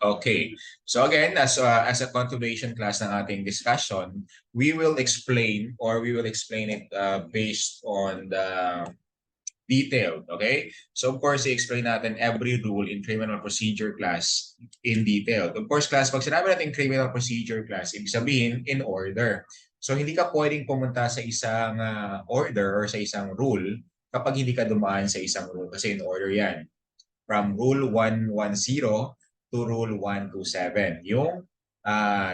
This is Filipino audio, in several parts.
Okay. So again, as a continuation class ng ating discussion, we will explain it based on the detailed. Okay? So of course, i-explain natin every rule in criminal procedure class in detail. Of course, class, pag sinabi natin criminal procedure class, ibig sabihin in order. So hindi ka pwedeng pumunta sa isang order or sa isang rule kapag hindi ka dumaan sa isang rule kasi in order yan. From Rule 110 to Rule 127. Yung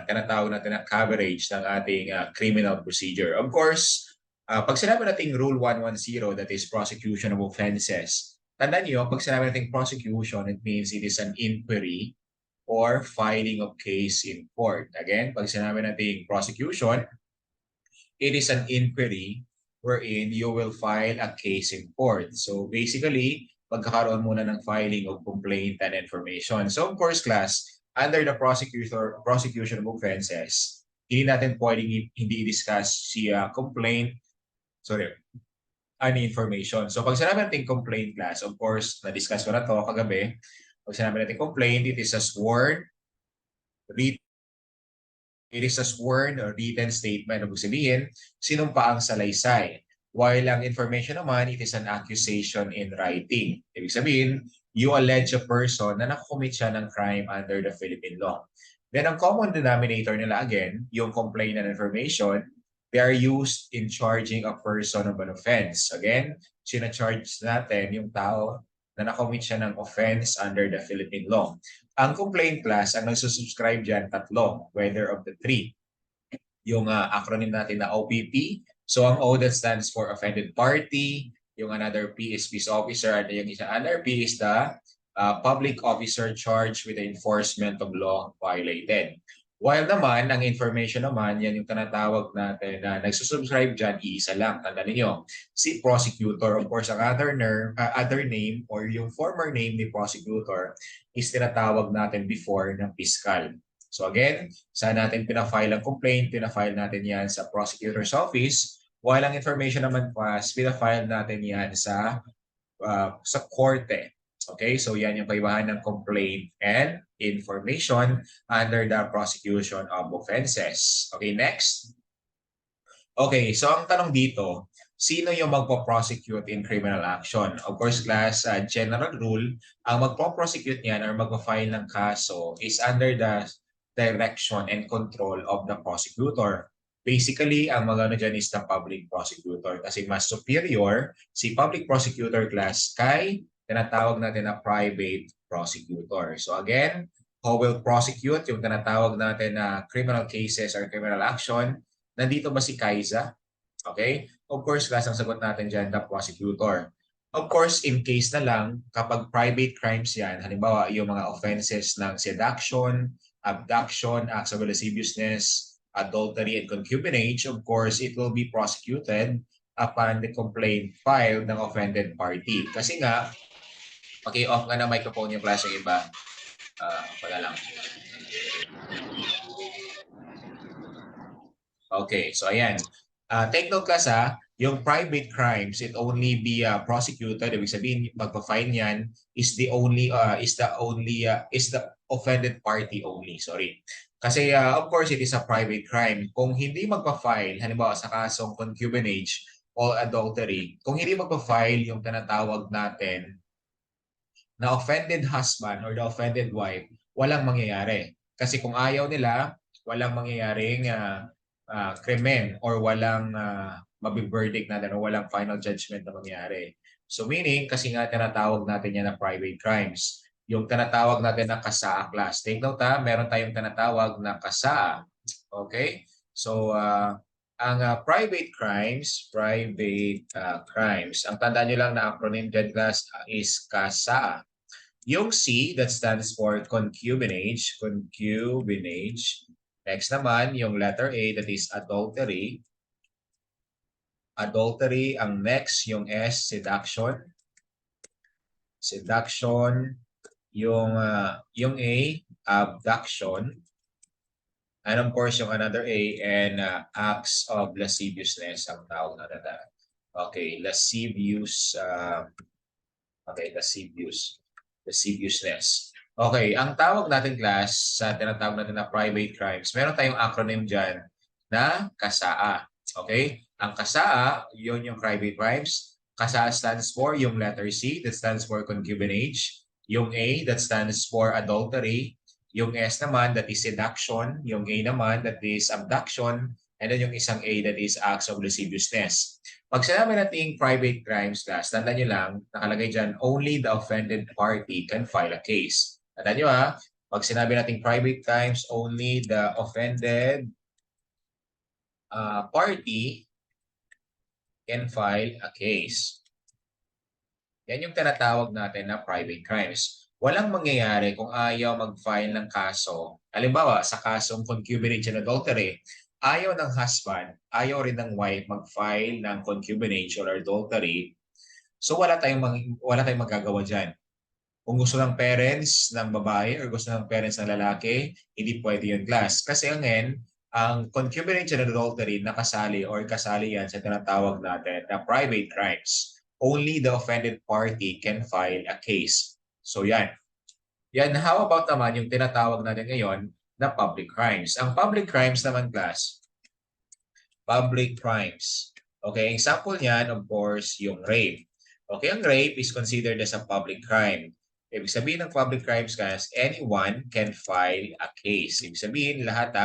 tinatawag natin na coverage ng ating criminal procedure. Of course, pag sinabi natin Rule 110, that is prosecution of offenses, tandaan niyo, pag sinabi natin prosecution, it means it is an inquiry or filing of case in court. Again, pag sinabi natin prosecution, it is an inquiry wherein you will file a case in court. So basically, pagkakaroon muna ng filing of complaint and information. So of course, class, under the prosecution of offenses, hindi natin pwedeng hindi i-discuss si complaint, any information. So pag sinabi natin complaint, class, of course, na-discuss ko na to kagabi. Pag sinabi natin complaint, it is a sworn or written statement. Ibig sabihin, sinumpaang salaysay. While ang information naman, it is an accusation in writing. Ibig sabihin, you allege a person na nakakommit siya ng crime under the Philippine law. Then ang common denominator nila again, yung complaint and information, they are used in charging a person of an offense. Again, sinacharge natin yung tao na nakommit siya ng offense under the Philippine law. Ang complaint class, ang nagsusubscribe dyan, tatlo, whether of the three. Yung acronym natin na OPP. So ang O that stands for offended party, yung another P is peace officer, at yung isa other P is the public officer charged with the enforcement of law violated. While naman, ang information naman, yan yung tinatawag natin na nagsusubscribe dyan, iisa lang. Tandaan niyo, si prosecutor. Of course, ang other name or yung former name ni prosecutor is tinatawag natin before ng fiscal. So again, saan natin pinafile ang complaint? Pinafile natin yan sa prosecutor's office. While ang information naman pas, pinafile natin yan sa korte. Okay, so yan yung kaibahan ng complaint and information under the prosecution of offenses. Okay, next. Okay, so ang tanong dito, sino yung magpo-prosecute in criminal action? Of course, class, general rule, ang magpo-prosecute niyan or magpo-file ng kaso is under the direction and control of the prosecutor. Basically, ang magano dyan is the public prosecutor kasi mas superior si public prosecutor class kay tinatawag natin na private prosecutor. So again, who will prosecute yung tinatawag natin na criminal cases or criminal action? Nandito ba si Kaiza? Okay? Of course, class, ang sagot natin dyan, the prosecutor. Of course, in case na lang, kapag private crimes yan, halimbawa yung mga offenses ng seduction, abduction, acts of lasciviousness, adultery, and concubinage, of course, it will be prosecuted upon the complaint filed ng offended party. Kasi nga, off nga na microphone yung class yung iba. Pala lang. Okay, so ayan. Take note class yung private crimes, it only be prosecuted. Ibig sabihin, magpa-fine yan is the offended party only. Sorry. Kasi of course, it is a private crime. Kung hindi magpa-file, halimbawa sa kasong concubinage or adultery, kung hindi magpa-file yung tinatawag natin na offended husband or the offended wife, walang mangyayari. Kasi kung ayaw nila, walang mangyayaring krimen or walang mabiverdict natin o walang final judgment na mangyayari. So meaning, kasi nga tinatawag natin yan na private crimes. Yung tinatawag natin na kasaa class. Take note meron tayong tinatawag na kasaa. Okay? So, ang private crimes, ang tandaan nyo lang na acronym dyan class is kasaa. Yung C, that stands for concubinage. Next naman, yung letter A, that is adultery. Ang next, yung S, seduction. Yung A, abduction. And of course, yung another A, and acts of lasciviousness, ang tawag na nata. Okay, lasciviousness. Okay, ang tawag natin class sa tinatawag natin na private crimes, meron tayong acronym dyan na KASAA. Okay? Ang KASAA, yun yung private crimes. KASAA stands for yung letter C, that stands for concubinage. Yung A, that stands for adultery. Yung S naman, that is seduction. Yung A naman, that is abduction. And then yung isang A, that is acts of lasciviousness. Pag sinabi natin private crimes class, tandaan nyo lang, nakalagay dyan, only the offended party can file a case. Tandaan nyo ha, pag sinabi natin private crimes, only the offended party can file a case. Yan yung tinatawag natin na private crimes. Walang mangyayari kung ayaw mag-file ng kaso. Halimbawa, sa kasong concubinage and adultery, ayaw ng husband, ayaw rin ng wife mag-file ng concubinage or adultery. So wala tayong magagawa dyan. Kung gusto ng parents ng babae or gusto ng parents ng lalaki, hindi pwede yun class. Kasi ang concubinage and adultery nakasali or kasali yan sa tinatawag natin na private crimes. Only the offended party can file a case. So yan. Yan, how about naman yung tinatawag natin ngayon na public crimes? Ang public crimes naman class, public crimes. Okay, example niyan, of course, yung rape. Okay, ang rape is considered as a public crime. Ibig sabihin ng public crimes guys, anyone can file a case. Ibig sabihin, lahat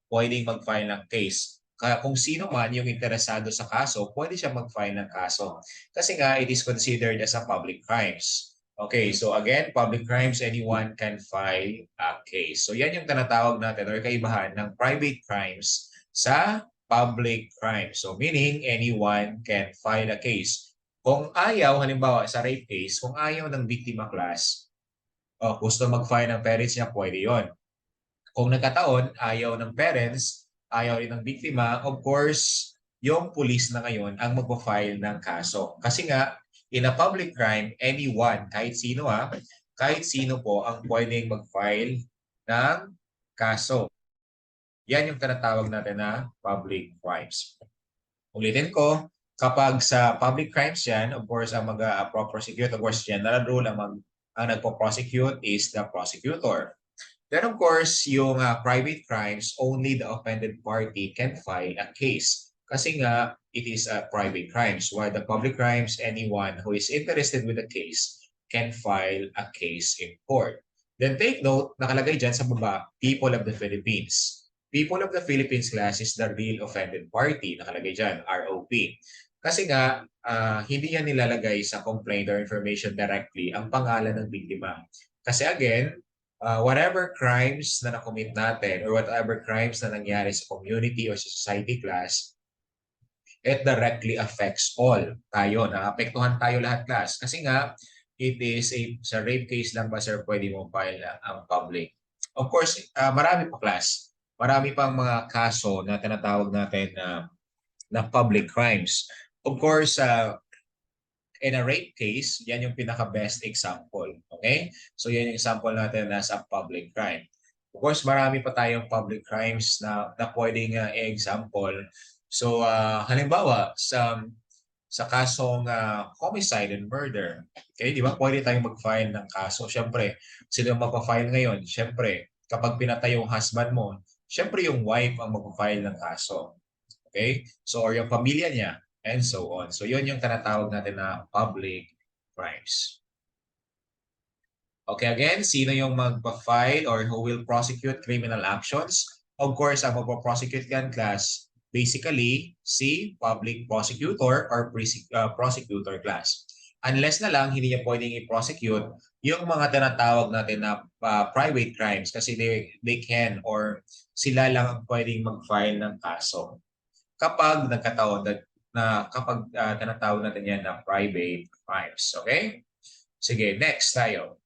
pwedeng mag-file ng case. Kaya kung sino man yung interesado sa kaso, pwede siya mag-file ng kaso. Kasi nga, it is considered as a public crimes. Okay, so again, public crimes, anyone can file a case. So yan yung tinatawag natin or kaibahan ng private crimes sa public crimes. So meaning, anyone can file a case. Kung ayaw, halimbawa sa rape case, kung ayaw ng biktima class, gusto mag-file ng parents niya, pwede yon. Kung nagkataon, ayaw ng parents, ayaw rin ng biktima, of course, yung police na ngayon ang magpa-file ng kaso. Kasi nga, in a public crime, anyone, kahit sino po ang pwedeng mag-file ng kaso. Yan yung tinatawag natin na public crimes. Ulitin ko, kapag sa public crimes yan, of course, ang mag-prosecute, of course, general rule, ang nagpo-prosecute is the prosecutor. Then of course, yung private crimes, only the offended party can file a case. Kasi nga, it is a private crimes. While the public crimes, anyone who is interested with the case can file a case in court. Then take note, nakalagay dyan sa baba, people of the Philippines. People of the Philippines class is the real offended party. Nakalagay dyan, ROP. Kasi nga, hindi yan nilalagay sa complaint or information directly ang pangalan ng biktima. Kasi again, whatever crimes na nakomit natin or whatever crimes na nangyari sa community or sa society class, it directly affects all tayo. Naapektuhan tayo lahat class. Kasi nga, it is sa rape case lang ba sir pwede mo file ang public? Of course, marami pa class. Marami pang mga kaso na tinatawag natin na public crimes. Of course, in a rape case, yan yung pinaka-best example. Okay? So yan yung example natin as a public crime. Of course, marami pa tayong public crimes na pwedeng example. So halimbawa, sa kasong homicide and murder, okay, di ba pwede tayong mag-file ng kaso. Siyempre, sino yung magpa-file ngayon? Siyempre, kapag pinatay yung husband mo, siyempre yung wife ang magpa-file ng kaso. Okay? So, or yung pamilya niya, and so on. So, yun yung tinatawag natin na public crimes. Okay, again, sino yung magpa-file or who will prosecute criminal actions? Of course, ang magpa-prosecute yan, class, basically, si public prosecutor or prosecutor class. Unless na lang, hindi niya pwedeng i-prosecute yung mga tinatawag natin na private crimes kasi they can or sila lang ang pwedeng mag-file ng kaso. Kapag nagkataon na kapag tinatawag natin yan na private crimes. Okay? Sige, next tayo.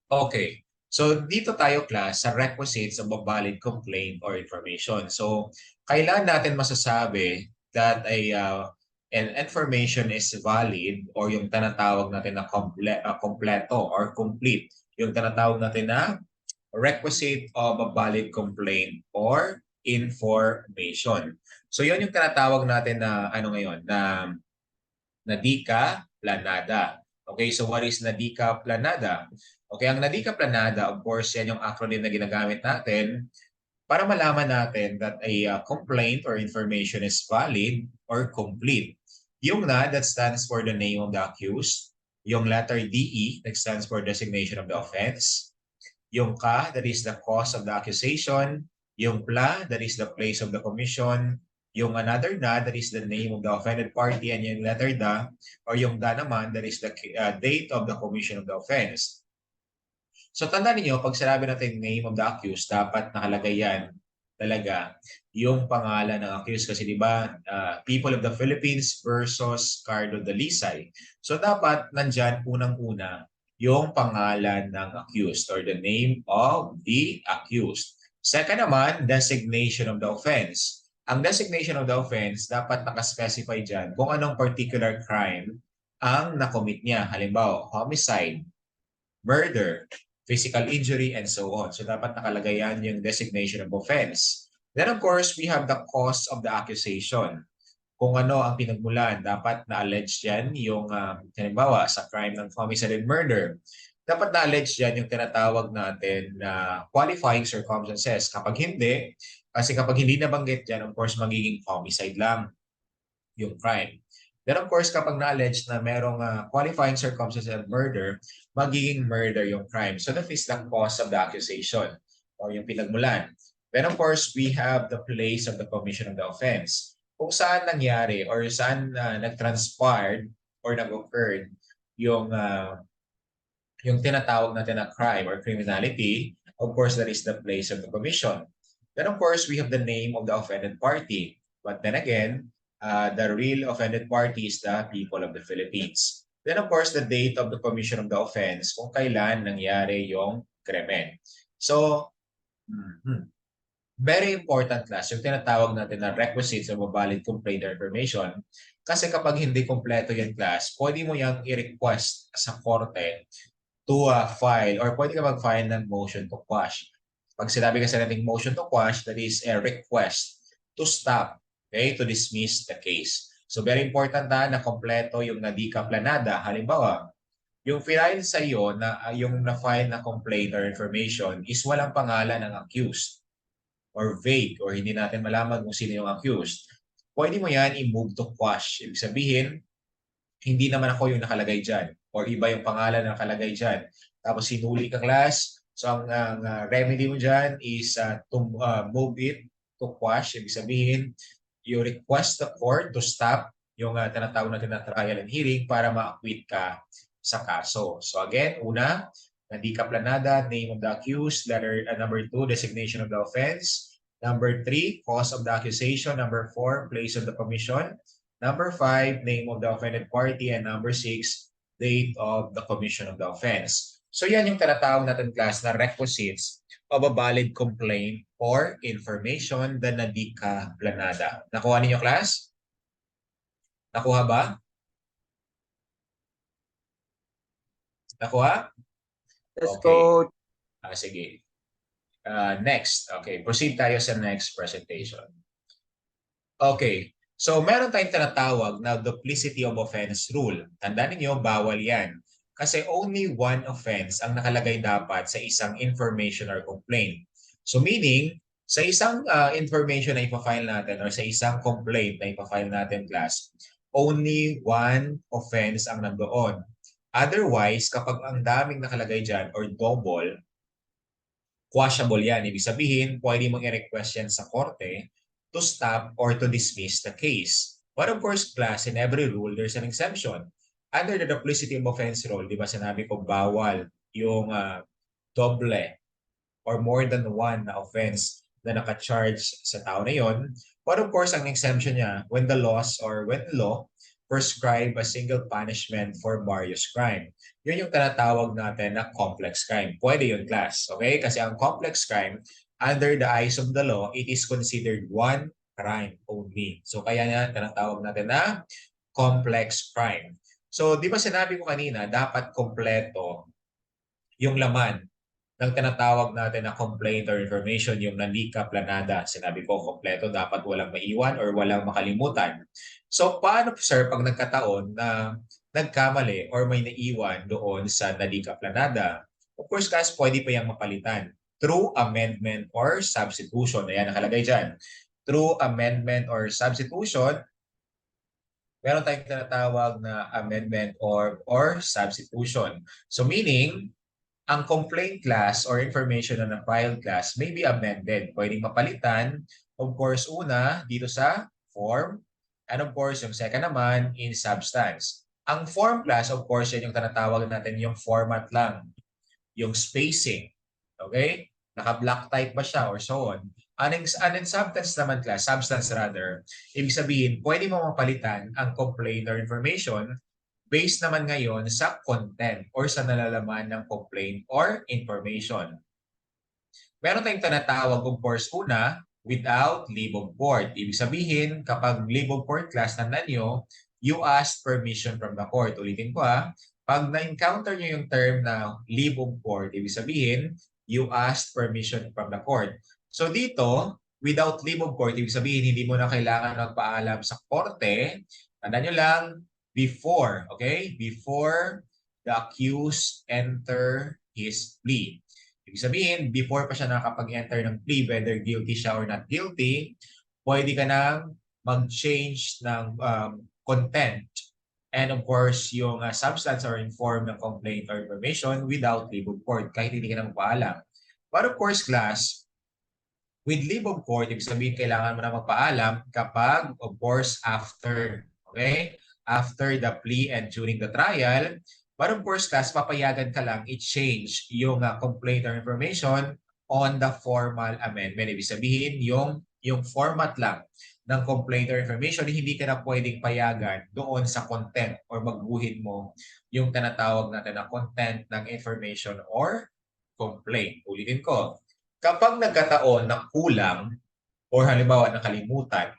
Okay. So, dito tayo class sa requisites of a valid complaint or information. So, kailan natin masasabi that an information is valid or yung tinatawag natin na kompleto or complete. Yung tinatawag natin na requisite of a valid complaint or information. So, yun yung tinatawag natin na ano ngayon, na di ka planada. Okay, so what is Nadika Planada? Okay, ang Nadika Planada, of course, yan yung acronym na ginagamit natin para malaman natin that a complaint or information is valid or complete. Yung na, that stands for the name of the accused. Yung letter DE, that stands for designation of the offense. Yung ka, that is the cause of the accusation. Yung pla, that is the place of the commission. Yung another na, that is the name of the offended party. And yung letter da, or yung da naman, that is the date of the commission of the offense. So tandaan niyo, pag sinabi natin name of the accused, dapat nakalagay yan talaga yung pangalan ng accused kasi di ba People of the Philippines versus Cardo Dalisay. So dapat nandyan unang-una yung pangalan ng accused or the name of the accused. Second naman, designation of the offense. Ang designation of the offense dapat nakaspecify dyan kung anong particular crime ang nakomit niya. Halimbawa, homicide, murder, physical injury, and so on. So dapat nakalagay yan yung designation of offense. Then of course, we have the cause of the accusation. Kung ano ang pinagmulan, dapat na-allege yan yung, halimbawa, sa crime ng homicide and murder. Dapat na-allege yan yung tinatawag natin na qualifying circumstances. Kapag hindi, kasi kapag hindi nabanggit yan, of course, magiging homicide lang yung crime. Then of course, kapag na-allege na merong qualifying circumstances of murder, magiging murder yung crime. So that is the cause of the accusation or yung pinagmulan. Then of course, we have the place of the commission of the offense. Kung saan nangyari or saan nag-transpired or nag-occurred yung tinatawag natin na crime or criminality, of course, that is the place of the commission. Then of course, we have the name of the offended party. But then again, the real offended party is the people of the Philippines. Then of course, the date of the commission of the offense, kung kailan nangyari yung krimen. So, very important class, yung tinatawag natin na requisites of a valid complaint or information. Kasi kapag hindi kompleto yung class, pwede mo yung i-request sa korte to file or pwede ka mag-file ng motion to quash. Pag sinabi kasi natin motion to quash, that is a request to stop, okay, to dismiss the case. So very important na kompleto yung Nadika Planada. Halimbawa, yung file sa iyo na yung na-file na complaint or information is walang pangalan ng accused or vague or hindi natin malaman kung sino yung accused. Pwede mo yan i-move to quash. Ibig sabihin, hindi naman ako yung nakalagay dyan or iba yung pangalan na nakalagay dyan. Tapos sinuli ka class. So ang remedy mo dyan is to move it to quash. Ibig sabihin, you request the court to stop yung tinatawag natin na trial and hearing para ma-acquit ka sa kaso. So again, una, Nadika Planada, name of the accused. Number 2, designation of the offense. Number 3, cause of the accusation. Number 4, place of the commission. Number 5, name of the offended party. And number 6, date of the commission of the offense. So yan yung tinatawag natin class na requisites of a valid complaint or information na Nadika Planada. Nakuha ninyo class? Nakuha ba? Nakuha? Let's Okay. go. Sige. Next. Okay. Proceed tayo sa next presentation. Okay. So, meron tayong tinatawag na duplicity of offense rule. Tandaan niyo, bawal yan. Kasi only one offense ang nakalagay dapat sa isang information or complaint. So, meaning, sa isang information na ipafile natin or sa isang complaint na ipafile natin, class, only one offense ang nandoon. Otherwise, kapag ang daming nakalagay dyan or double, quashable yan. Ibig sabihin, pwede mong i-request yan sa korte to stop or to dismiss the case. But of course, class, in every rule, there's an exemption. Under the duplicity of offense rule, di ba sinabi ko bawal yung doble or more than one na offense na naka-charge sa tao na yon. But of course, ang exemption niya, when the laws or when the law prescribe a single punishment for various crime. Yun yung tinatawag natin na complex crime. Pwede yun, class. Okay? Kasi ang complex crime, under the eyes of the law, it is considered one crime only. So kaya nga tinatawag natin na complex crime. So di ba sinabi ko kanina, dapat kompleto yung laman ng tinatawag natin na complaint or information, yung Nadika Planada. Sinabi ko, kompleto, dapat walang maiwan or walang makalimutan. So, paano, sir, pag nagkataon na nagkamali or may naiwan doon sa Nalica Planada. Of course, class, pwede pa yung mapalitan through amendment or substitution. Ayan, nakalagay dyan. Through amendment or substitution, meron tayong tinatawag na amendment or substitution. So meaning, ang complaint class or information na na-file class may be amended. Pwedeng mapalitan, of course, una dito sa form, and of course, yung second naman in substance. Ang form class, of course, yan yung tinatawag natin yung format lang, yung spacing. Okay? Naka-block type ba siya or so on. An substance naman class, substance rather, ibig sabihin, pwede mo mapalitan ang complaint or information based naman ngayon sa content or sa nalalaman ng complaint or information. Meron tayong tinatawag of course una, without leave of court. Ibig sabihin, kapag leave of court class tandaan nyo, you ask permission from the court. Ulitin ko pag na-encounter nyo yung term na leave of court, ibig sabihin, you ask permission from the court. So dito, without leave of court, ibig sabihin, hindi mo na kailangan magpaalam sa korte. Tandaan nyo lang, before, okay? Before the accused enter his plea. Ibig sabihin, before pa siya nakapag-enter ng plea, whether guilty siya or not guilty, pwede ka nang mag-change ng content and of course, yung substance or inform ng complaint or information without leave of court, kahit hindi ka na magpaalam. But of course, class, with leave of court, ibig sabihin, kailangan mo na magpaalam kapag, of course, after. Okay? After the plea and during the trial. But of course, class, papayagan ka lang i-change yung complaint or information on the formal amendment. Ibig sabihin, yung format lang ng complaint or information, hindi ka na pwedeng payagan doon sa content or magbuhin mo yung tinatawag natin na content ng information or complaint. Ulitin ko, kapag nagkataon na kulang or halimbawa nakalimutan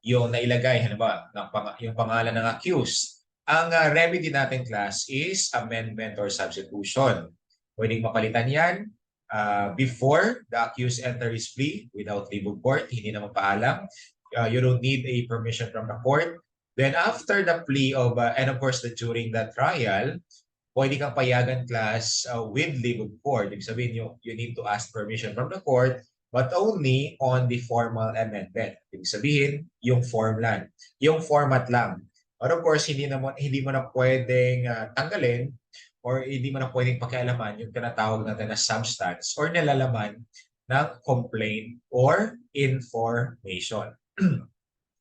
yung nailagay, halimbawa yung pangalan ng accused, ang remedy natin class is amendment or substitution. Pwedeng mapalitan yan before the accused enter his plea without leave of court, hindi na mapaalam. You don't need a permission from the court. Then after the plea of, and of course during the trial, pwede kang payagan class with leave of court. Ibig sabihin, you need to ask permission from the court, but only on the formal amendment. Ibig sabihin, yung form lang, yung format lang. But of course, hindi mo na pwedeng tanggalin or hindi mo na pwedeng pakialaman yung tinatawag natin na substance or nalalaman ng complaint or information.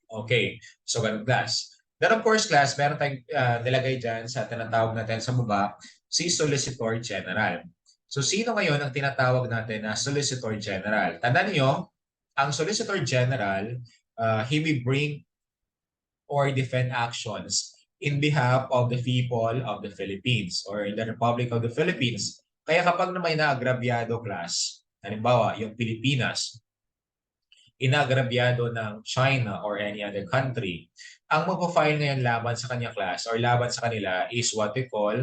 Okay, so ganun class. Then of course class, meron tayong nilagay dyan sa tinatawag natin sa baba, si Solicitor General. So sino ngayon ang tinatawag natin na Solicitor General? Tandaan niyo, ang Solicitor General, he will bring or defend actions in behalf of the people of the Philippines or in the Republic of the Philippines. Kaya kapag na may naagrabyado class, halimbawa yung Pilipinas, inagrabyado ng China or any other country, ang magpo-file ngayon laban sa kanya class or laban sa kanila is what we call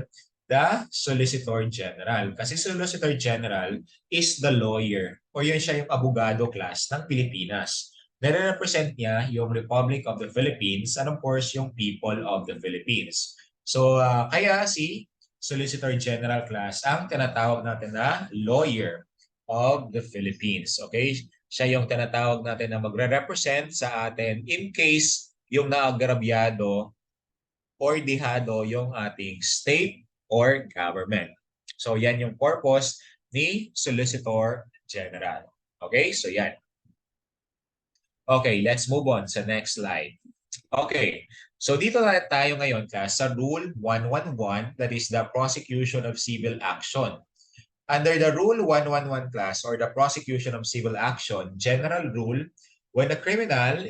the Solicitor General. Kasi Solicitor General is the lawyer or yun siya yung abogado class ng Pilipinas. Nare-represent niya yung Republic of the Philippines and of course yung people of the Philippines. So kaya si Solicitor General class ang tinatawag natin na lawyer of the Philippines. Okay? Siya yung tinatawag natin na magre-represent sa atin in case yung naagrabyado or dihado yung ating state or government. So yan yung purpose ni Solicitor General. Okay? So yan. Okay, let's move on sa next slide. Okay, so dito na tayo ngayon class sa Rule 111, that is the prosecution of civil action. Under the Rule 111 class or the prosecution of civil action, general rule, when the criminal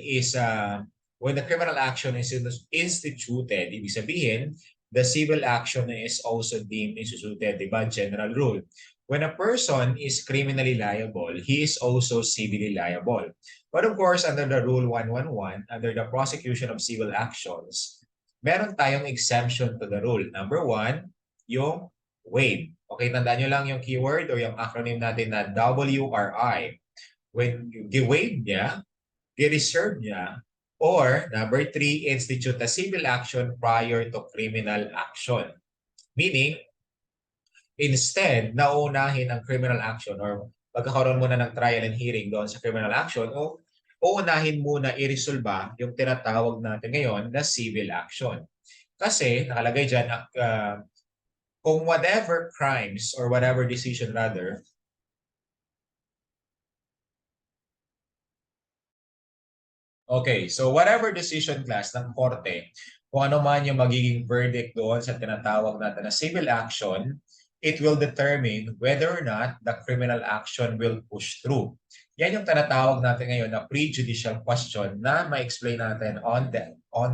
action is instituted, ibig sabihin, the civil action is also deemed instituted, diba? General rule. When a person is criminally liable, he is also civilly liable. But of course, under the Rule 111, under the prosecution of civil actions, meron tayong exemption to the rule. Number one, yung waive. Okay, tandaan nyo lang yung keyword or yung acronym natin na WRI. When i-waive niya, i-reserve niya, Or number 3, institute a civil action prior to criminal action. Meaning, instead, nauunahin ang criminal action or magkakaroon muna ng trial and hearing doon sa criminal action o uunahin muna i-resolve yung tinatawag natin ngayon na civil action. Kasi nakalagay dyan, kung whatever crimes or whatever decision rather, okay, so whatever decision class ng korte, kung ano man yung magiging verdict doon sa tinatawag natin na civil action, it will determine whether or not the criminal action will push through. Yan yung tinatawag natin ngayon na prejudicial question na ma-explain natin on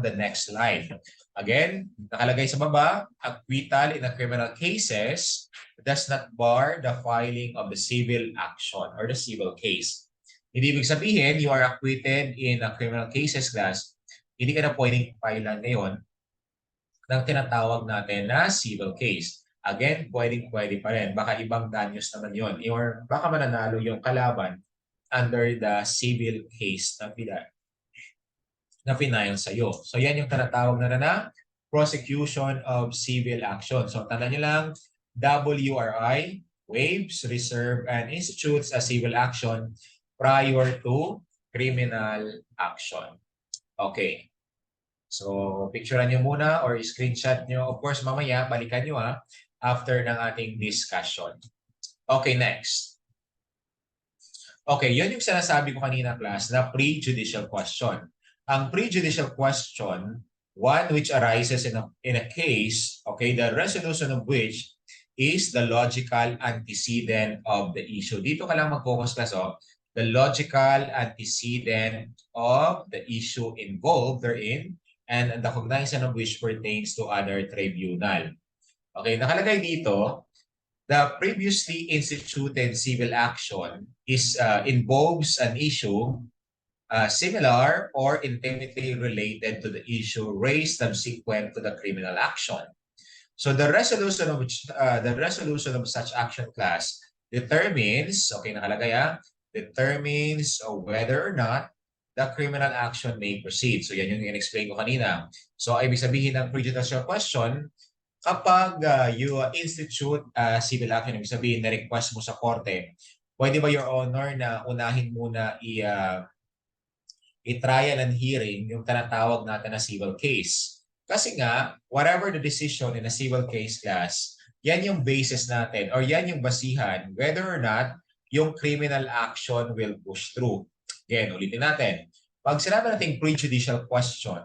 the next slide. Again, nakalagay sa baba, acquittal in the criminal cases does not bar the filing of the civil action or the civil case. Hindi ibig sabihin, you are acquitted in a criminal cases class, hindi ka na pwedeng filean ngayon ng tinatawag natin na civil case. Again, pwede pa rin. Baka ibang danyos naman yon, or baka mananalo yung kalaban under the civil case na final sa'yo. So yan yung tinatawag na prosecution of civil action. So tandaan nyo lang, WRI waives, reserve, and institutes a civil action prior to criminal action. Okay. So picturean nyo muna or screenshot nyo. Of course, mamaya balikan nyo after ng ating discussion. Okay, next. Okay, yun yung sinasabi ko kanina, class, na prejudicial question. Ang prejudicial question, one which arises in a case, okay, the resolution of which is the logical antecedent of the issue. Dito ka lang mag-focus, class, the logical antecedent of the issue involved therein and the cognizance of which pertains to other tribunal. Okay, nakalagay dito, the previously instituted civil action involves an issue similar or intimately related to the issue raised subsequent to the criminal action. So the resolution of such action class determines, okay, nakalagay determines whether or not the criminal action may proceed. So yan yung in-explain ko kanina. So ibig sabihin ng prejudicial question, kapag you institute civil action, ibig sabihin na request mo sa korte, pwede ba, Your Honor, na unahin muna i-trial and hearing yung tinatawag natin na civil case? Kasi nga, whatever the decision in a civil case class, yan yung basis natin or yan yung basihan whether or not yung criminal action will push through. Again, ulitin natin. Pag sinabi natin prejudicial question,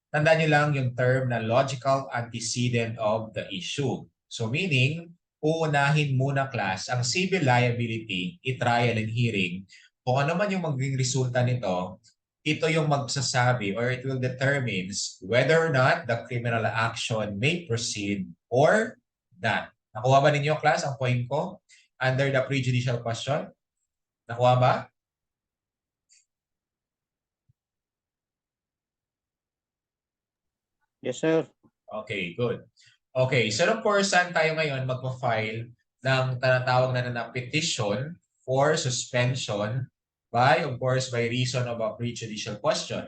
tandaan nyo lang yung term na logical antecedent of the issue. So meaning, uunahin muna, class, ang civil liability, i-trial and hearing. Kung ano man yung magiging resulta nito, ito yung magsasabi or it will determines whether or not the criminal action may proceed or not. Nakuha ba ninyo, class, ang point ko under the prejudicial question? Nakuha ba? Yes, sir. Okay, good. Okay, so of course, saan tayo ngayon magpa-file ng tinatawag na petition for suspension by, of course, by reason of a prejudicial question.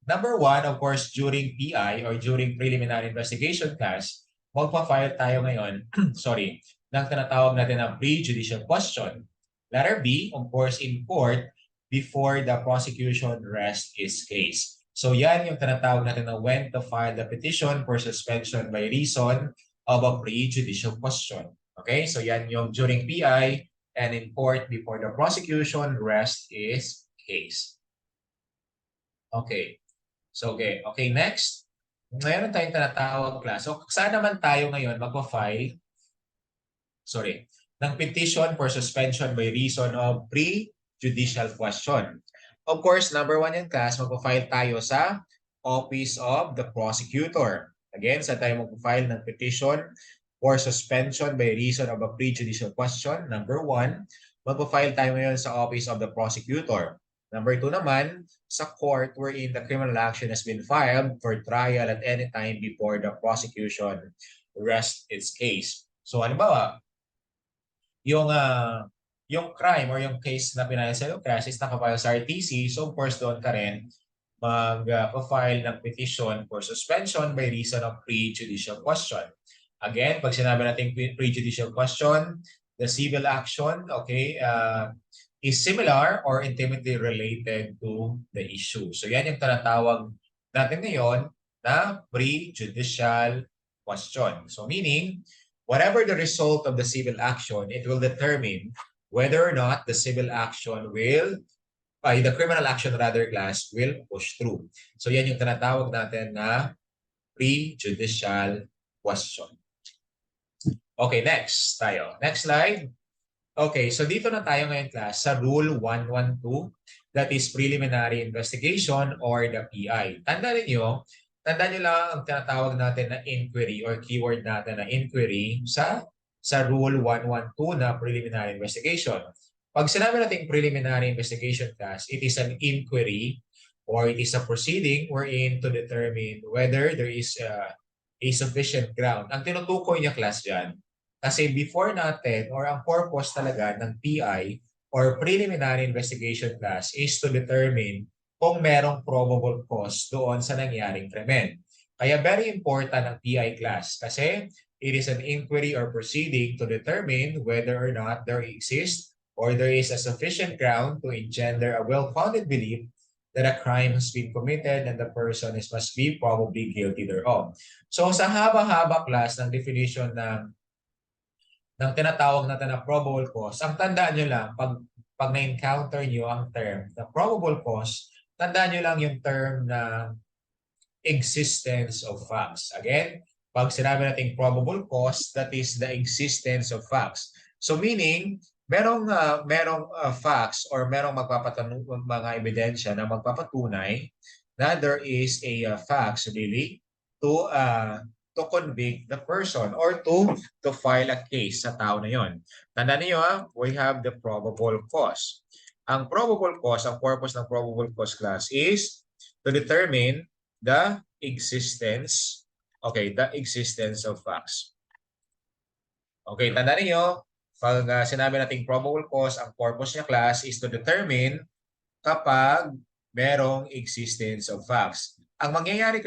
Number 1, of course, during PI or during preliminary investigation class, magpa-file tayo ngayon, sorry, ng tinatawag natin na prejudicial question. Letter B, of course, in court before the prosecution rests its case. So yan yung tinatawag natin na when to file the petition for suspension by reason of a prejudicial question. Okay, so yan yung during PI and in court before the prosecution rests its case. Okay, so okay, next. Ngayon tayong tinatawag, class. So saan naman tayo ngayon magpa-file ng petition for suspension by reason of prejudicial question. Of course, number 1 yan, class, magpa-file tayo sa Office of the Prosecutor. Again, saan tayo magpa-file ng petition for suspension by reason of a prejudicial question? Number 1, magpa-file tayo ngayon sa Office of the Prosecutor. Number 2 naman, sa court wherein the criminal action has been filed for trial at any time before the prosecution rests its case. So, ano ba? Yung crime or yung case na pinayos sa'yo, class, is nakapile sa RTC, so of course doon ka rin mag-file ng petition for suspension by reason of prejudicial question. Again, pag sinabi natin prejudicial question, the civil action, okay, is similar or intimately related to the issue. So yan yung tinatawag natin ngayon na prejudicial question. So meaning, whatever the result of the civil action, it will determine whether or not the civil action will the criminal action rather class will push through. So yan yung tinatawag natin na prejudicial question. Okay, next tayo. Next slide. Okay, so dito na tayo ngayon class sa Rule 112, that is Preliminary Investigation or the PI. Tandaan niyo lang ang tinatawag natin na inquiry or keyword natin na inquiry sa Rule 112 na Preliminary Investigation. Pag sinabi natin preliminary investigation class, it is an inquiry or it is a proceeding wherein to determine whether there is a sufficient ground. Ang tinutukoy niya class dyan, kasi before natin or ang purpose talaga ng PI or preliminary investigation class is to determine kung merong probable cause doon sa nangyaring krimen. Kaya very important ang PI class kasi it is an inquiry or proceeding to determine whether or not there exists or there is a sufficient ground to engender a well-founded belief that a crime has been committed and the person must be probably guilty thereof. So sa haba-haba class ng definition ng tinatawag natin na probable cause, ang tandaan nyo lang, pag na-encounter nyo ang term na probable cause, tandaan nyo lang yung term na existence of facts. Again, pag sinabi natin probable cause, that is the existence of facts. So meaning, merong facts or merong mga ebidensya na magpapatunay na there is a facts really to convict the person or to file a case sa tao na yon. Tandaan niyo we have the probable cause. Ang probable cause, ang purpose ng probable cause class is to determine the existence, the existence of facts. Okay, tandaan niyo, pag sinabi nating probable cause, ang purpose niya class is to determine kapag merong existence of facts. Ang mangyayari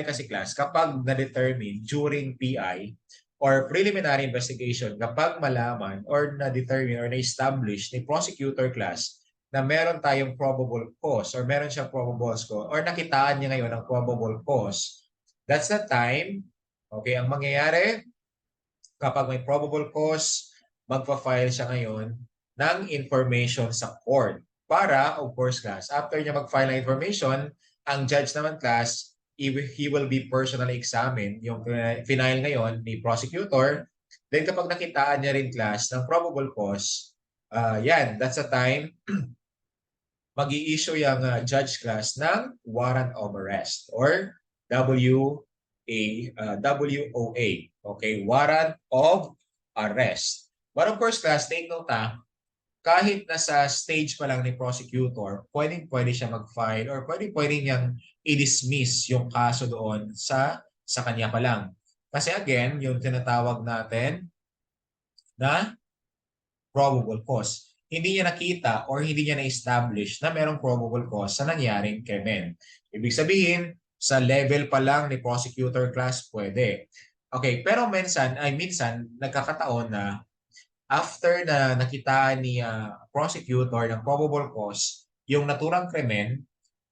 kasi class kapag na-determine during PI or preliminary investigation, kapag malaman or na-determine or na-establish ni prosecutor class na meron tayong probable cause or meron siyang probable cause or nakitaan niya ngayon ang probable cause, that's the time, okay, ang mangyayari, kapag may probable cause, magpa-file siya ngayon ng information sa court. Para, of course, class, after niya mag-file ng information, ang judge naman, class, he will be personally examined yung final ngayon ni prosecutor. Then kapag nakitaan niya rin, class, ng probable cause, yan, that's the time mag-i-issue yung judge class ng warrant of arrest or WOA. Okay, warrant of arrest. But of course, class, take note kahit nasa stage pa lang ni prosecutor, pwede siya mag-file or pwede niyang i-dismiss yung kaso doon sa kanya pa lang. Kasi again, yung tinatawag natin na probable cause. Hindi niya nakita or hindi niya na-establish na merong probable cause sa nangyaring krimen. Ibig sabihin, sa level pa lang ni prosecutor class, pwede. Okay, pero minsan nagkakataon na after na nakita ni prosecutor ng probable cause yung naturang krimen,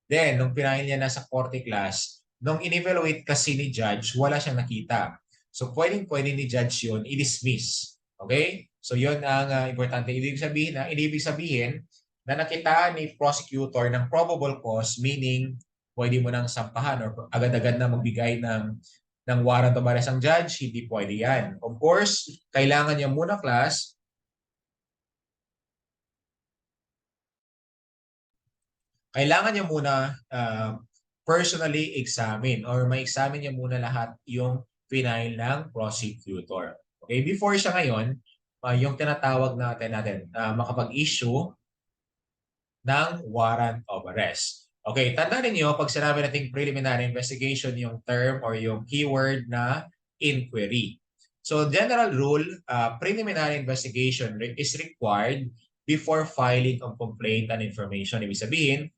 then nung pinahin niya na sa korte class, nung in-evaluate kasi ni judge, wala siyang nakita. So pwede ni judge yun i-dismiss. Okay? So yun ang importante. Ibig sabihin na nakita ni prosecutor ng probable cause, meaning pwede mo nang sampahan or agad-agad na magbigay ng warrant of arrest ang judge, hindi pwede yan. Of course, kailangan niya muna class, personally examine or ma-examine niya muna lahat yung final ng prosecutor. Okay, before siya ngayon, yung tinatawag natin makapag-issue ng warrant of arrest. Okay, tandaan niyo pag sinabi nating preliminary investigation, yung term or yung keyword na inquiry. So general rule, preliminary investigation is required before filing of complaint and information. Ibig sabihin,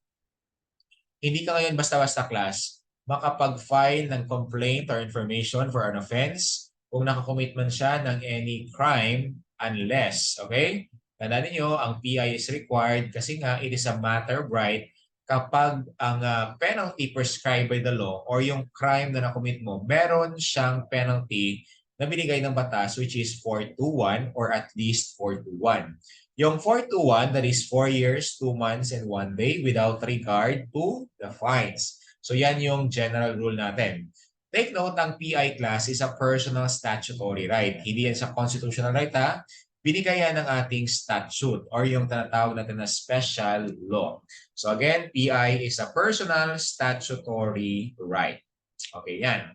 hindi ka ngayon basta-basta class makapag-file ng complaint or information for an offense kung nakakommit man siya ng any crime unless, okay? Tandaan niyo, ang PI is required kasi nga it is a matter of right kapag ang penalty prescribed by the law or yung crime na nakommit mo, meron siyang penalty na binigay ng batas which is 421 or at least 421. Yung 421, that is 4 years, 2 months, and 1 day without regard to the fines. So yan yung general rule natin. Take note, ang PI class is a personal statutory right. Hindi yan sa constitutional right ha. Binigay yan ng ating statute or yung tinatawag natin na special law. So again, PI is a personal statutory right. Okay, yan.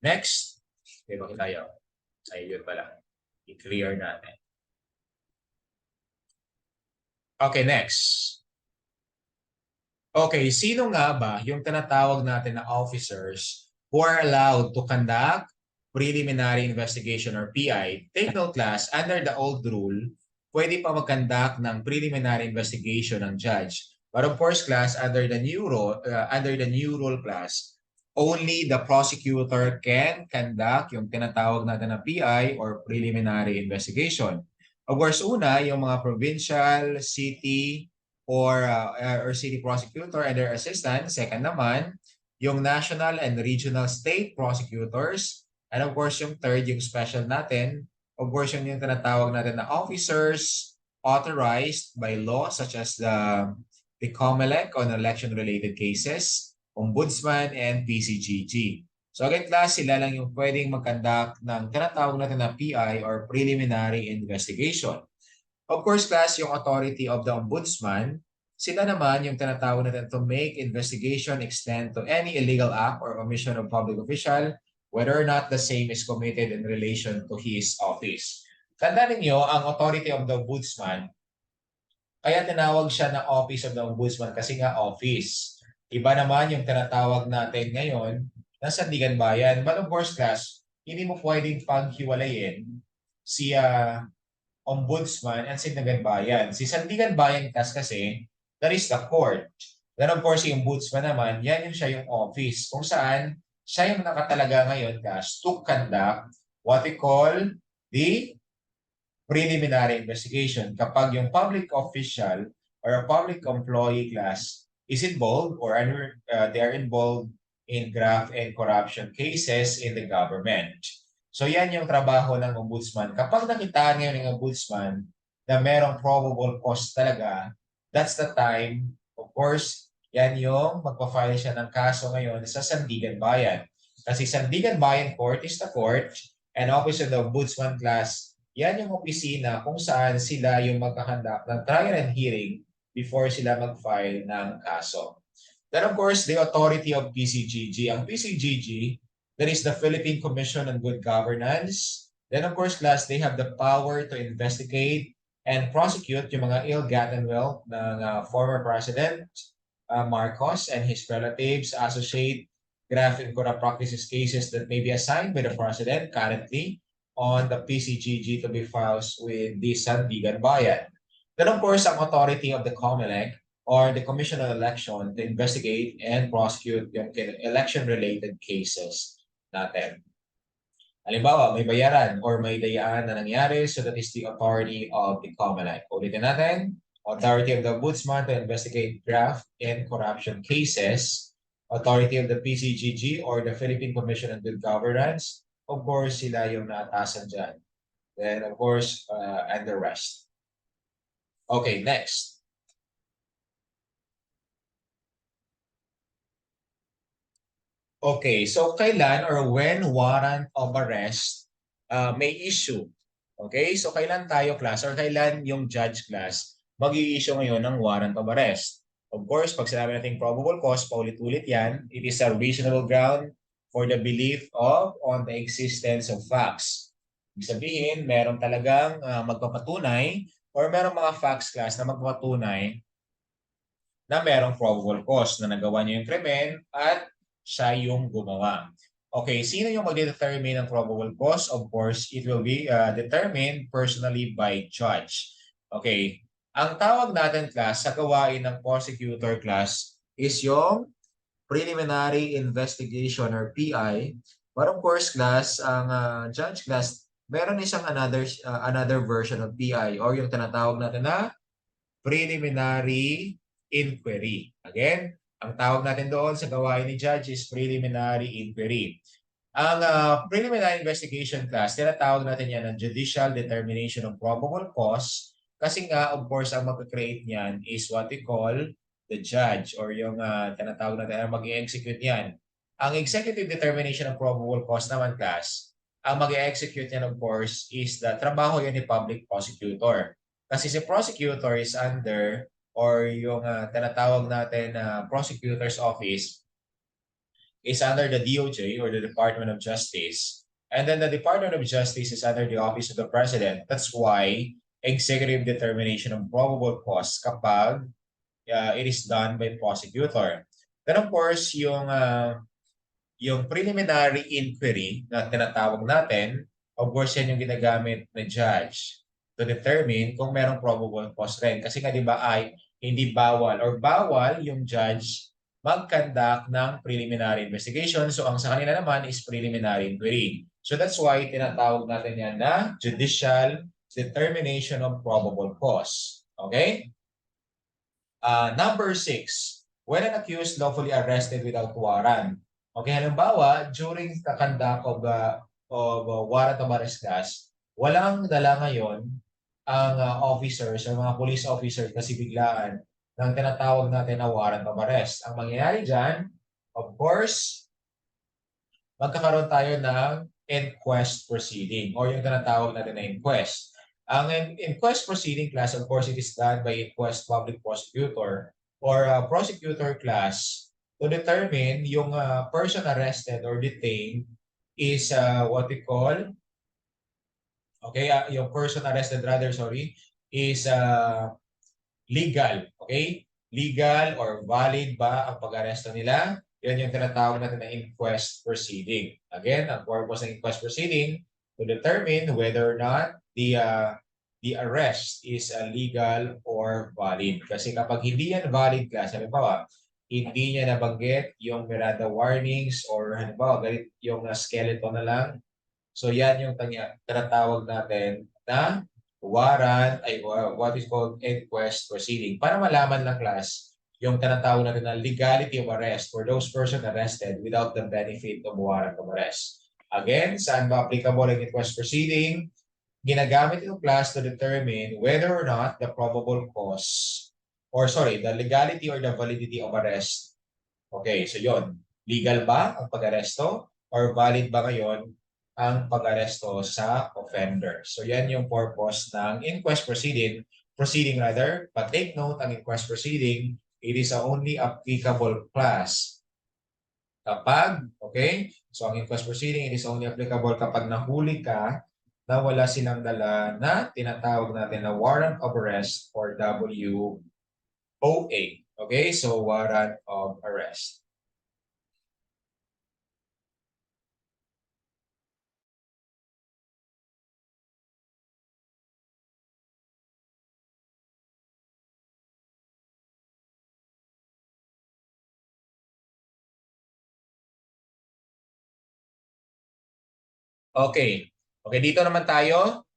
Next. Okay, bakit tayo? Ayun pala. I-clear natin. Okay, next. Okay, sino nga ba yung tinatawag natin na officers who are allowed to conduct preliminary investigation or PI? Take note class, under the old rule, pwede pa mag-conduct ng preliminary investigation ng judge. But of course class, under the new rule class, only the prosecutor can conduct yung tinatawag natin na PI or preliminary investigation. Of course, una, yung mga provincial, city, or city prosecutor and their assistant. Second naman, yung national and regional state prosecutors. And of course, yung third, yung special natin. Of course, yung tinatawag natin na officers authorized by law such as the COMELEC on election-related cases, Ombudsman, and PCGG. So again, class, sila lang yung pwedeng mag-conduct ng tinatawag natin na PI or preliminary investigation. Of course, class, yung authority of the Ombudsman, sila naman yung tinatawag natin to make investigation extend to any illegal act or omission of public official, whether or not the same is committed in relation to his office. Tandaan ninyo, ang authority of the Ombudsman, kaya tinawag siya na Office of the Ombudsman kasi nga office. Iba naman yung tinatawag natin ngayon na Sandigan Bayan. But of course, class, hindi mo pwedeng paghiwalayin si Ombudsman and Sandigan Bayan. Si Sandigan Bayan kasi, that is the court. Then of course, yung Ombudsman naman, yan yung siya yung office. Kung saan, siya yung nakatalaga ngayon class to conduct what we call the preliminary investigation. Kapag yung public official or a public employee class is involved or they are involved in graft and corruption cases in the government. So yan yung trabaho ng Ombudsman. Kapag nakitaan ngayon ng Ombudsman na merong probable cause talaga, that's the time, of course, yan yung magpa-file siya ng kaso ngayon sa Sandigan Bayan. Kasi Sandigan Bayan Court is the court and Office of the Ombudsman class, yan yung opisina kung saan sila yung magkakandak ng trial and hearing before sila mag-file ng kaso. Then of course, the authority of PCGG. Ang PCGG, that is the Philippine Commission on Good Governance. Then of course, class, they have the power to investigate and prosecute yung mga ill-gotten wealth ng former President Marcos and his relatives, associate graft and corrupt practices cases that may be assigned by the President currently on the PCGG to be filed with the Sandigan Bayan. Then of course, ang authority of the COMELEC or the Commission on Election to investigate and prosecute yung election-related cases natin. Halimbawa, may bayaran or may dayaan na nangyari, so that is the authority of the COMELEC. Ulitin natin, authority of the Ombudsman to investigate graft and corruption cases, authority of the PCGG or the Philippine Commission on Good Governance, of course, sila yung naatasan dyan. Then, of course, and the rest. Okay, next. Okay, so kailan or when warrant of arrest may issue? Okay, so kailan tayo class or kailan yung judge class mag-i-issue ngayon ng warrant of arrest? Of course, pag sinabi natin probable cause, paulit-ulit yan, it is a reasonable ground for the belief of on the existence of facts. Ibig sabihin, meron talagang magpapatunay or merong mga facts class na magpapatunay na merong probable cause na nagawa niyo yung krimen at siya yung gumawa. Okay, sino yung mag-determine ng probable cause? Of course, it will be determined personally by judge. Okay, Ang tawag natin class sa gawain ng prosecutor class is yung preliminary investigation or PI. But of course class, ang judge class, meron isang another version of PI or yung tinatawag natin na preliminary inquiry. Again, ang tawag natin doon sa gawain ni judge is preliminary inquiry. Ang preliminary investigation class, tinatawag natin yan ng judicial determination of probable cause kasi nga, of course, ang mag-create niyan is what we call the judge or yung tinatawag natin ang mag-i-execute yan. Ang executive determination of probable cause naman class, ang mag-i-execute yan of course is the trabaho yan ni public prosecutor. Kasi si prosecutor is under or yung tinatawag natin prosecutor's office is under the DOJ or the Department of Justice. And then the Department of Justice is under the Office of the President. That's why executive determination of probable cause kapag it is done by prosecutor. Then of course, yung preliminary inquiry na tinatawag natin, of course, yan yung ginagamit na judge to determine kung merong probable cause rin. Kasi nga di ba ay hindi bawal or bawal yung judge mag-conduct ng preliminary investigation. So ang sa kanila naman is preliminary inquiry. So that's why tinatawag natin yan na judicial determination of probable cause. Okay? Number 6, when an accused lawfully arrested without warrant. Okay, halimbawa, during the conduct of warrant of arrest class, walang dala ngayon ang officers or mga police officers kasi biglaan ng tinatawag natin na warrant of arrest. Ang mangyayari dyan, of course, magkakaroon tayo ng inquest proceeding or yung tinatawag natin na inquest. Ang inquest proceeding class, of course, it is done by inquest public prosecutor or prosecutor class to determine yung person arrested or detained is what we call, okay, yung person arrested rather, sorry, is legal, okay? Legal or valid ba ang pag-aresto nila? Yan yung tinatawag natin na inquest proceeding. Again, ang purpose ng inquest proceeding to determine whether or not the arrest is legal or valid. Kasi kapag hindi yan valid ka, halimbawa, hindi niya nabanggit yung Miranda warnings or halimbawa, galit yung skeleton na lang. So yan yung tinatawag natin na warrant, ay what is called inquest proceeding. Para malaman ng class yung tinatawag natin na legality of arrest for those person arrested without the benefit of warrant of arrest. Again, saan ba applicable ang inquest proceeding? Ginagamit yung class to determine whether or not the probable cause or sorry, the legality or the validity of arrest. Okay, so yon. Legal ba ang pag-aresto or valid ba ngayon ang pag-aresto sa offender? So yan yung purpose ng inquest proceeding rather, but take note, ang inquest proceeding, it is a only applicable class kapag, okay, so ang inquest proceeding, it is only applicable kapag nahuli ka na wala silang dala na tinatawag natin na warrant of arrest or WOA. Okay, so warrant of arrest. Okay. Okay, dito naman tayo.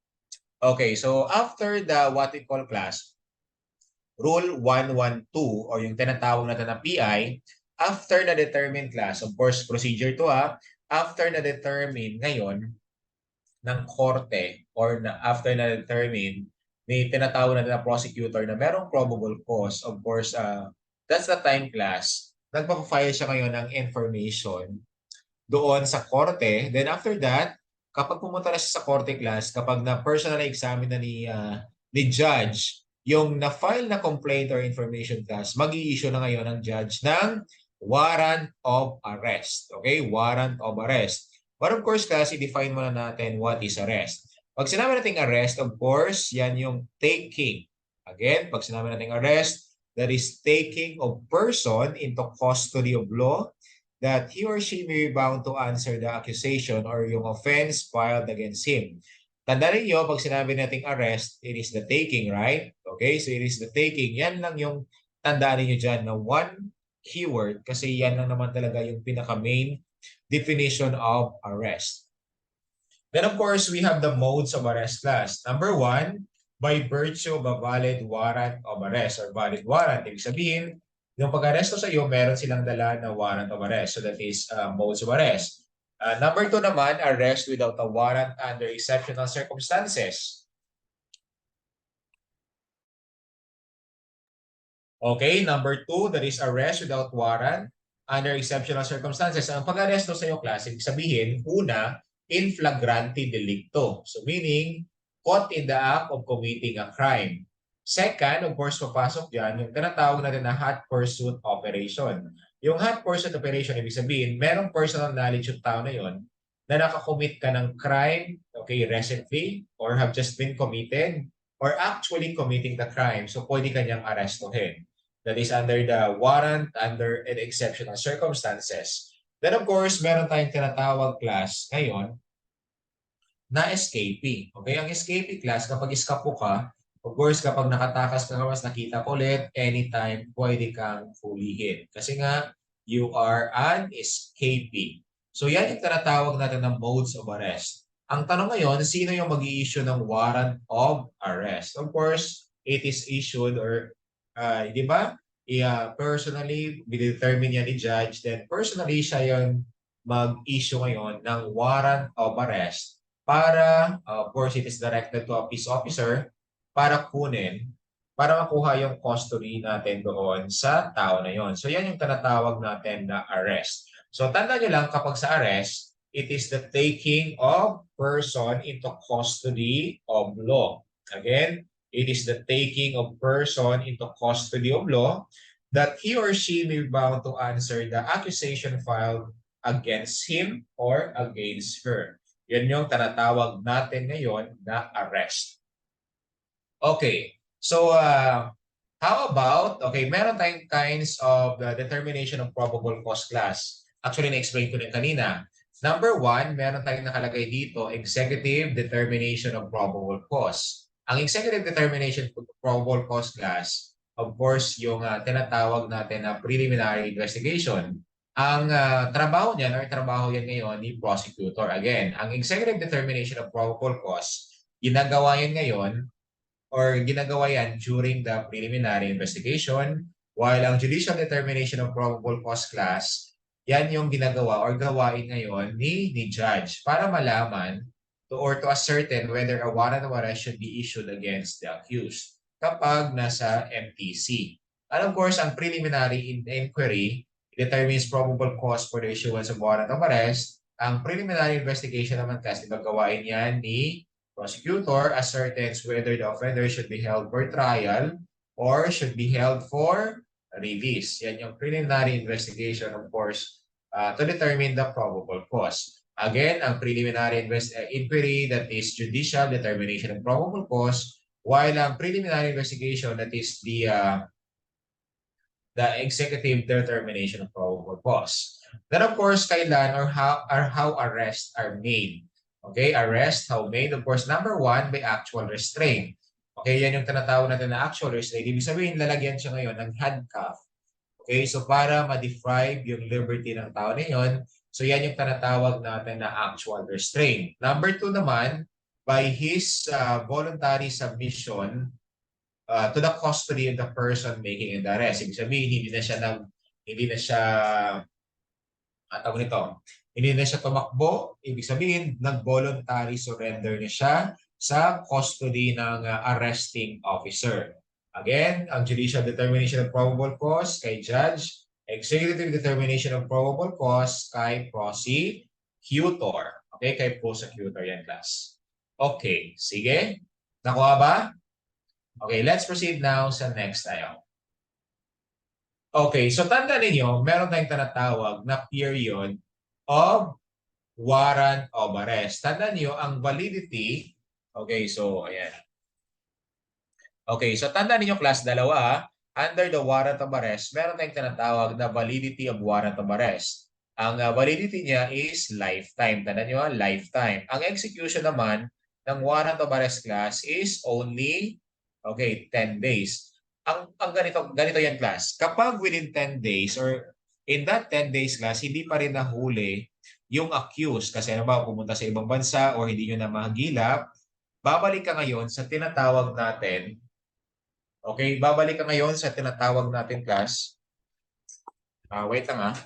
Okay, so after the what we call class, Rule 112 o yung tinatawag natin na PI, after na determine class, of course, procedure to after na determine ngayon ng korte or after na determine may tinatawag natin na prosecutor na merong probable cause, of course, that's the time class. Nagpapafile siya ngayon ng information doon sa korte. Then after that, kapag pumunta na siya sa korte class, kapag na personal examine na ni judge yung na-file na complaint or information class, mag-i-issue na ngayon ng judge ng warrant of arrest. Okay? Warrant of arrest. But of course, class, i-define muna natin what is arrest. Pag sinabi natin arrest, of course, yan yung taking. Again, pag sinabi natin arrest, that is taking of person into custody of law that he or she may be bound to answer the accusation or yung offense filed against him. Tandaan niyo pag sinabi nating arrest, it is the taking, right? Okay, so it is the taking. Yan lang yung tandaan niyo dyan na one keyword kasi yan lang naman talaga yung pinaka-main definition of arrest. Then of course, we have the modes of arrest class. Number one, by virtue of a valid warrant of arrest or valid warrant. Ibig sabihin, yung pag-aresto sa iyo, meron silang dala na warrant of arrest. So that is modes of arrest. Number two naman, arrest without a warrant under exceptional circumstances. Okay, number two, that is arrest without warrant under exceptional circumstances. Ang pag-aresto sa iyo, class, ibig sabihin, una, in flagrante delicto. So meaning, caught in the act of committing a crime. Second, of course, papasok dyan yung tinatawag natin na hot pursuit operation. Yung hot pursuit operation, ibig sabihin, merong personal knowledge yung tao na yon na nakakommit ka ng crime, okay, recently, or have just been committed, or actually committing the crime. So pwede kanyang arrestuhin. That is under the warrant, under an exceptional circumstances. Then of course, meron tayong tinatawag class ngayon na escapee. Okay, ang escapee class, kapag iskapo ka, of course, kapag nakatakas ka mas nakita ko ulit, anytime, pwede kang hulihin. Kasi nga, you are an escapee. So yan yung tinatawag natin ng modes of arrest. Ang tanong ngayon, sino yung mag-i-issue ng warrant of arrest? Of course, it is issued or, di ba? Personally, bidetermine yan ni judge. Then personally, siya yung mag-issue ngayon ng warrant of arrest para, of course, it is directed to a peace officer para kunin, para makuha yung custody natin doon sa tao na yon. So yan yung tinatawag natin na arrest. So tandaan nyo lang kapag sa arrest, it is the taking of person into custody of law. Again, it is the taking of person into custody of law that he or she may be bound to answer the accusation filed against him or against her. Yan yung tinatawag natin ngayon na arrest. Okay, so how about, okay, meron tayong kinds of the determination of probable cause class. Actually, na-explain ko din kanina. Number one, meron tayong nakalagay dito, executive determination of probable cause. Ang executive determination of probable cause class, of course, yung tinatawag natin na preliminary investigation. Ang trabaho niyan or trabaho yan ngayon ni prosecutor. Again, ang executive determination of probable cause, ginagawa yan ngayon or ginagawa yan during the preliminary investigation, while ang judicial determination of probable cause class, yan yung ginagawa or gawain ngayon ni judge para malaman or to ascertain whether a warrant of arrest should be issued against the accused kapag nasa MTC. And of course, ang preliminary inquiry determines probable cause for the issuance of warrant of arrest. Ang preliminary investigation naman kasi gagawain yan ni prosecutor ascertains whether the offender should be held for trial or should be held for release. Yan yung preliminary investigation, of course, to determine the probable cause. Again, ang preliminary inquiry, that is judicial determination of probable cause, while ang preliminary investigation, that is the executive determination of probable cause. Then of course, kailan or how arrests are made. Okay, arrest, how made? Of course, number one, by actual restraint. Okay, yan yung tinatawag natin na actual restraint. Ibig sabihin, lalagyan siya ngayon ng handcuff. Okay, so para ma-deprive yung liberty ng tao na yun, so yan yung tinatawag natin na actual restraint. Number two naman, by his voluntary submission to the custody of the person making the arrest. Ibig sabihin, hindi na siya tumakbo. Ibig sabihin, nag-voluntary surrender na siya sa custody ng arresting officer. Again, ang judicial determination of probable cause kay judge, executive determination of probable cause kay prosecutor. Okay, kay prosecutor yan, class. Okay, sige. Nakuha ba? Okay, let's proceed now sa next tayo. Okay, so tandaan ninyo, meron tayong tinatawag na period of warrant of arrest. Tandaan niyo ang validity. Okay, so ayan. Okay, so tandaan niyo class, dalawa. Under the warrant of arrest, meron tayong tinatawag na validity of warrant of arrest. Ang validity niya is lifetime. Tandaan niyo, lifetime. Ang execution naman ng warrant of arrest class is only 10 days. Ang ganito yan class. Kapag within 10 days or in that 10 days class, hindi pa rin nahuli yung accused kasi ano ba, pumunta sa ibang bansa o hindi nyo na mahagilap, babalik ka ngayon sa tinatawag natin, babalik ka ngayon sa tinatawag natin class. Wait lang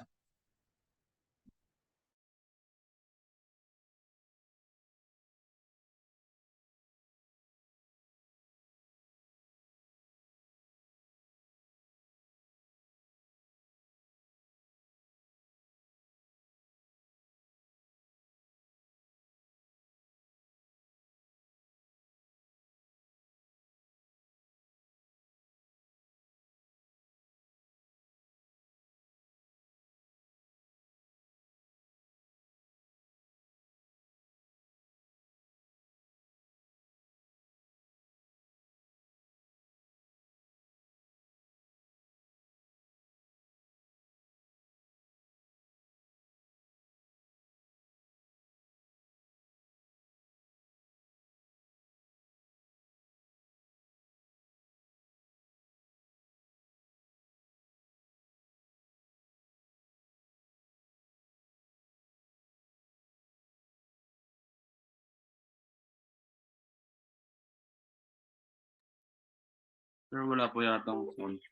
Sir, wala po yata ang phone.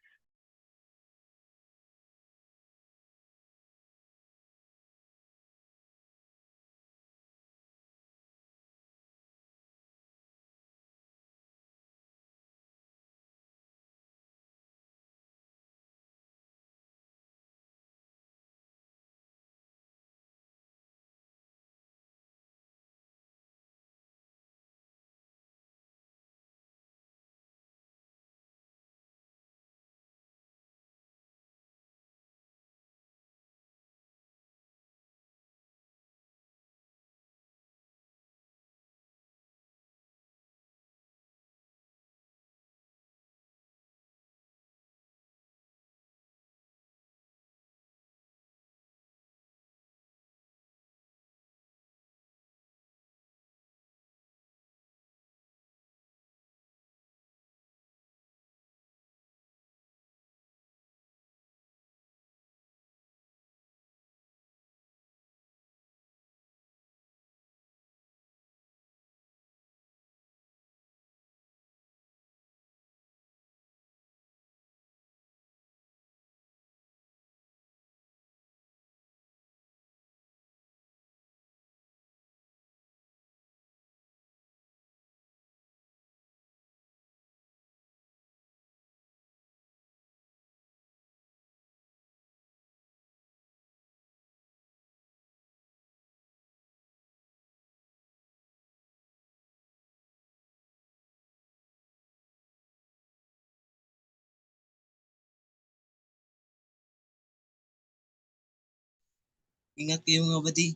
Ingat kayo mga buddy.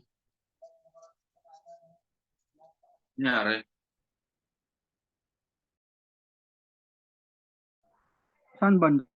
Nangyari? Saan banda?